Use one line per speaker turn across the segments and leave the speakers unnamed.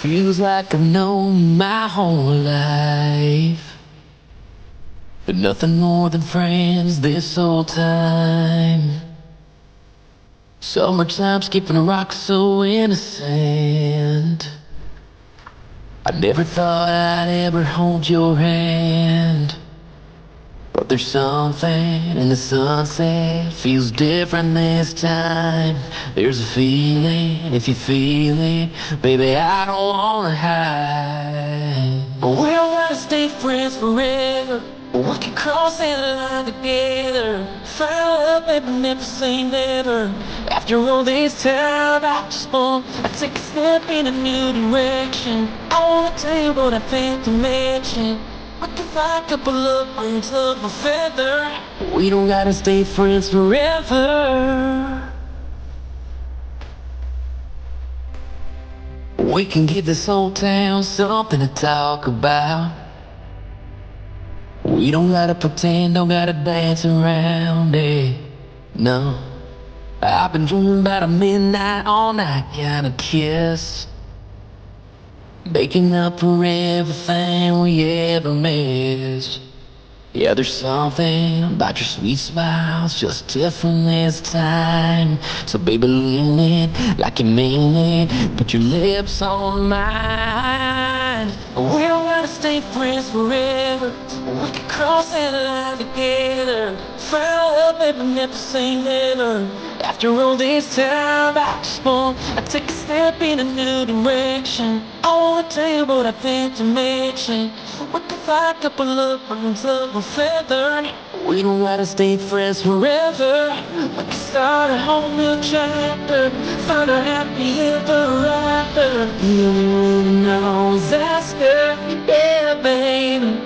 Feels like I've known my whole life, but nothing more than friends this whole time. Summertime skipping a rock so innocent. I never thought I'd ever hold your hand, but there's something in the sunset feels different this time. There's a feeling, if you feel it, baby, I don't wanna hide. We'll gotta stay friends forever. We can cross that line together. Find love, baby, never say never. After all this time, I just want to take a step in a new direction. I wanna tell you what I think to mention. I can fly a couple of birds of a feather. We don't gotta stay friends forever. We can give this whole town something to talk about. We don't gotta pretend, don't gotta dance around it. No, I've been dreaming about a midnight, all night kind of kiss, making up for everything we ever missed. Yeah, there's something about your sweet smile, it's just different this time. So baby, lean it like you mean it, put your lips on mine. We don't gotta stay friends forever. We can cross that line together. Find love, baby, never say never. After all this time, I just want to take a step in a new direction. I wanna tell you what I think to mention. We can fly a couple of birds of a feather. We don't gotta stay friends forever. We can start a whole new chapter. Find a happy ever after. No one knows that's good, yeah, baby.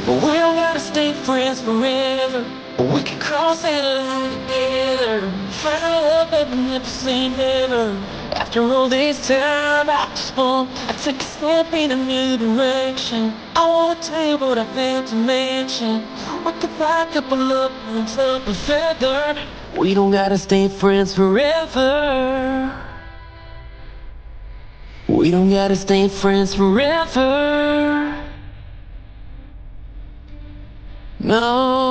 But we don't gotta stay friends forever. We can cross that line together. Find love, baby, never say never. After all this time, I just want to take a step in a new direction. I wanna tell you what I think to mention. We can fly a couple of birds of a feather. We don't gotta stay friends forever. We don't gotta stay friends forever. No.